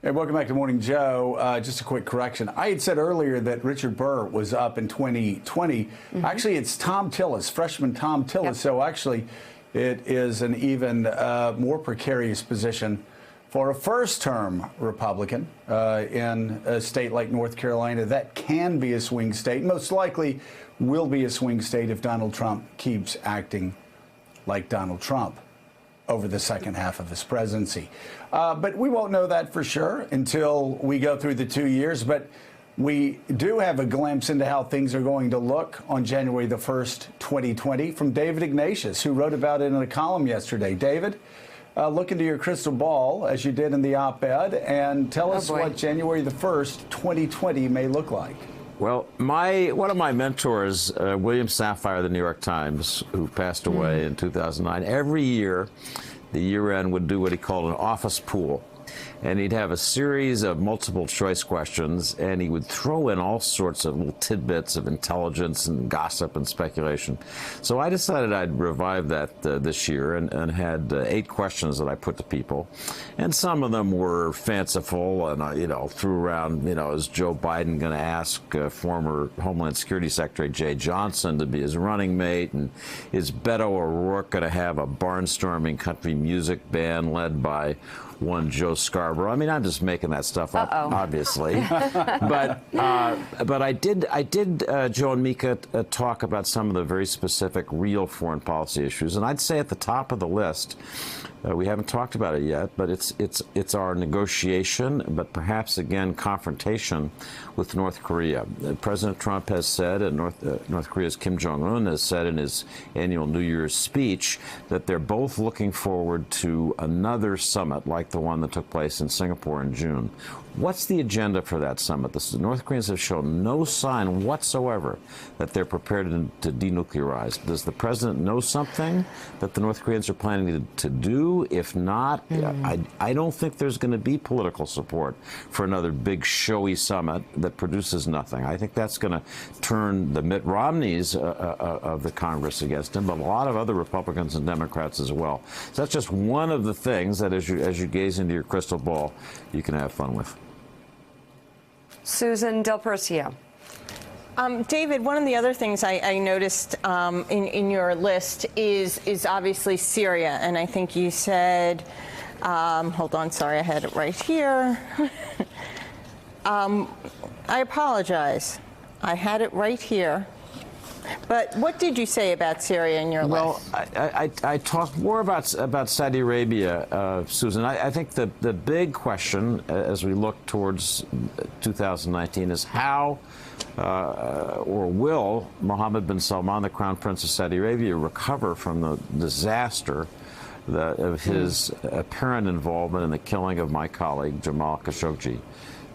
Hey, welcome back to Morning Joe. Just a quick correction. I had said earlier that Richard Burr was up in 2020. Actually, it's Thom Tillis, freshman Thom Tillis. Yep. So actually, it is an even more precarious position for a first-term Republican in a state like North Carolina. That can be a swing state. Most likely will be a swing state if Donald Trump keeps acting like Donald Trump over the second half of his presidency. But we won't know that for sure until we go through the 2 years. But we do have a glimpse into how things are going to look on January the 1st, 2020 from David Ignatius, who wrote about it in a column yesterday. David, look into your crystal ball, as you did in the op-ed, and tell us what January the 1st, 2020 may look like. Well, one of my mentors, William Safire of the New York Times, who passed away in 2009, every year, the year-end would do what he called an office pool. And he'd have a series of multiple choice questions, and he would throw in all sorts of little tidbits of intelligence and gossip and speculation. So I decided I'd revive that this year and had 8 questions that I put to people. And some of them were fanciful, and I, threw around, is Joe Biden going to ask former Homeland Security Secretary Jay Johnson to be his running mate? And is Beto O'Rourke going to have a barnstorming country music band led by one Joe Scarborough? I mean, I'm just making that stuff up, obviously. but I did, Joe and Mika, talk about some of the very specific, real foreign policy issues. And I'd say at the top of the list, we haven't talked about it yet, but it's our negotiation, but perhaps again confrontation with North Korea. President Trump has said, and North Korea's Kim Jong-un has said in his annual New Year's speech, that they're both looking forward to another summit like the one that took place in Singapore in June. What's the agenda for that summit? The North Koreans have shown no sign whatsoever that they're prepared to denuclearize. Does the president know something that the North Koreans are planning to do? If not, I don't think there's going to be political support for another big showy summit that produces nothing. I think that's going to turn the Mitt Romneys of the Congress against him, but a lot of other Republicans and Democrats as well. So that's just one of the things that as you gaze into your crystal ball, you can have fun with. Susan Del Percio. David, one of the other things I noticed in your list is obviously Syria, and I think you said, hold on, sorry, I had it right here. I apologize. I had it right here. But what did you say about Syria in your list? Well, I talked more about Saudi Arabia, Susan. I think the big question as we look towards 2019 is how or will Mohammed bin Salman, the Crown Prince of Saudi Arabia, recover from the disaster of his apparent involvement in the killing of my colleague, Jamal Khashoggi,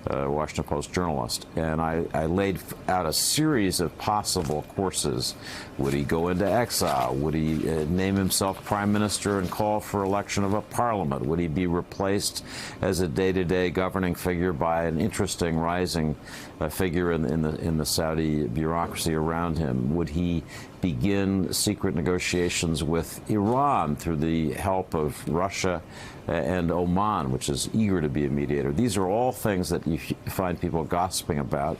Washington Post journalist. And I laid out a series of possible courses. Would he go into exile? Would he name himself prime minister and call for election of a parliament? Would he be replaced as a day-to-day governing figure by an interesting rising figure in the Saudi bureaucracy around him? Would he begin secret negotiations with Iran through the help of Russia and Oman, which is eager to be a mediator? These are all things that you find people gossiping about.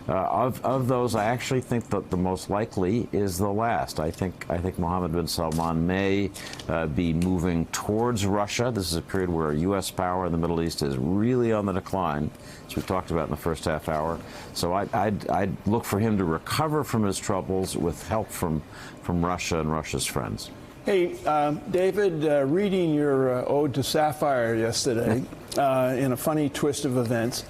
Of those, I actually think that the most likely is the last. I think Mohammed bin Salman may be moving towards Russia. This is a period where U.S. power in the Middle East is really on the decline, as we talked about in the first half hour. So I'd look for him to recover from his troubles with help from Russia and Russia's friends. Hey, David, reading your ode to Sapphire yesterday, in a funny twist of events,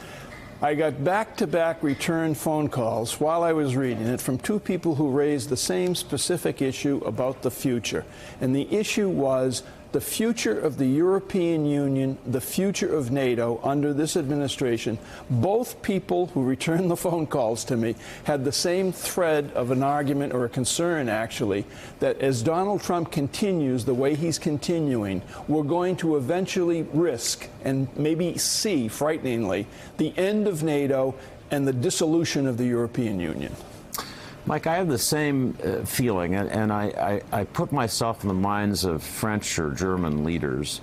I got back-to-back return phone calls while I was reading it from 2 people who raised the same specific issue about the future. And the issue was the future of the European Union, the future of NATO under this administration. Both people who returned the phone calls to me had the same thread of an argument, or a concern actually, that as Donald Trump continues the way he's continuing, we're going to eventually risk and maybe see, frighteningly, the end of NATO and the dissolution of the European Union. Mike, I have the same feeling, and I put myself in the minds of French or German leaders.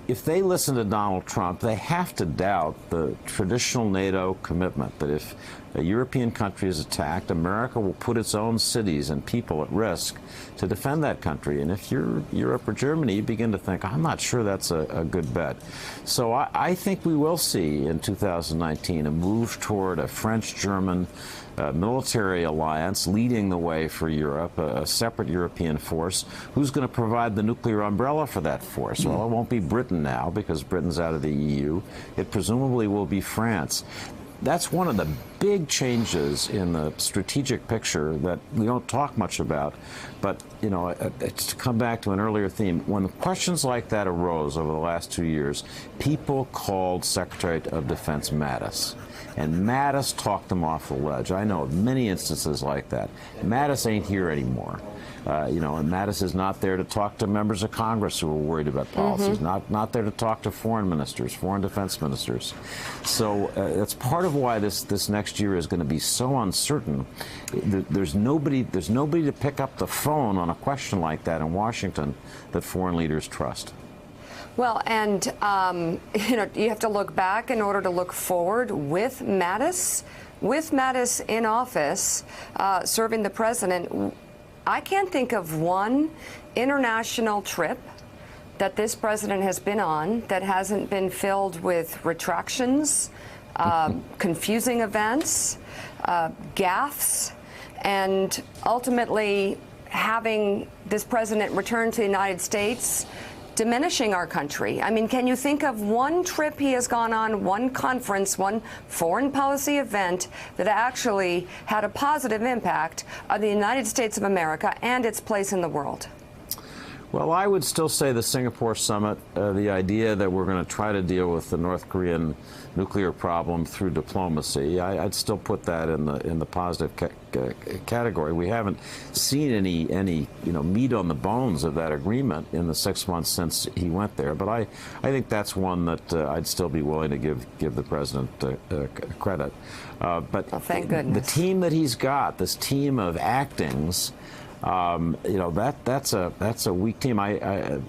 if they listen to Donald Trump, they have to doubt the traditional NATO commitment that if a European country is attacked, America will put its own cities and people at risk to defend that country. And if you're Europe or Germany, you begin to think, I'm not sure that's a good bet. So I think we will see in 2019 a move toward a French-German military alliance leading the way for Europe, a separate European force. Who's going to provide the nuclear umbrella for that force? Well, it won't be Britain now because Britain's out of the EU. It presumably will be France. That's one of the big changes in the strategic picture that we don't talk much about. But, you know, it's to come back to an earlier theme. When questions like that arose over the last 2 years, people called Secretary of Defense Mattis. And Mattis talked them off the ledge. I know of many instances like that. Mattis ain't here anymore. You know, and Mattis is not there to talk to members of Congress who are worried about policies, not there to talk to foreign ministers, foreign defense ministers. So that's part of why this next year is going to be so uncertain. There's nobody to pick up the phone on a question like that in Washington that foreign leaders trust. Well, and, you know, you have to look back in order to look forward with Mattis. With Mattis in office, serving the president, I can't think of one international trip that this president has been on that hasn't been filled with retractions, confusing events, gaffes, and ultimately having this president return to the United States diminishing our country. I mean, can you think of one trip he has gone on, one conference, one foreign policy event that actually had a positive impact on the United States of America and its place in the world? Well, I would still say the Singapore summit, the idea that we're going to try to deal with the North Korean nuclear problem through diplomacy, I'd still put that in the positive category. We haven't seen any meat on the bones of that agreement in the 6 months since he went there. But I think that's one that I'd still be willing to give the president credit. But thank goodness. The team that he's got, this team of actings. That's a weak team.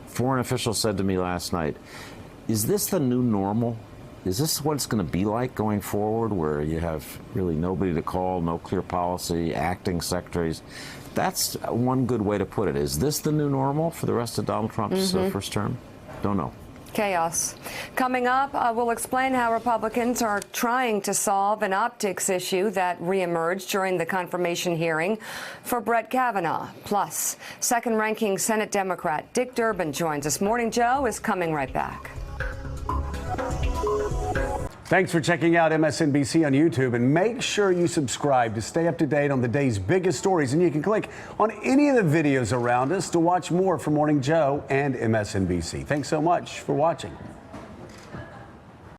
Foreign officials said to me last night, is this the new normal? Is this what it's going to be like going forward, where you have really nobody to call, no clear policy, acting secretaries? That's one good way to put it. Is this the new normal for the rest of Donald Trump's first term? Don't know. Chaos. Coming up, we'll explain how Republicans are trying to solve an optics issue that reemerged during the confirmation hearing for Brett Kavanaugh. Plus, second-ranking Senate Democrat Dick Durbin joins us. Morning Joe is coming right back. Thanks for checking out MSNBC on YouTube, and make sure you subscribe to stay up to date on the day's biggest stories. And you can click on any of the videos around us to watch more from Morning Joe and MSNBC. Thanks so much for watching.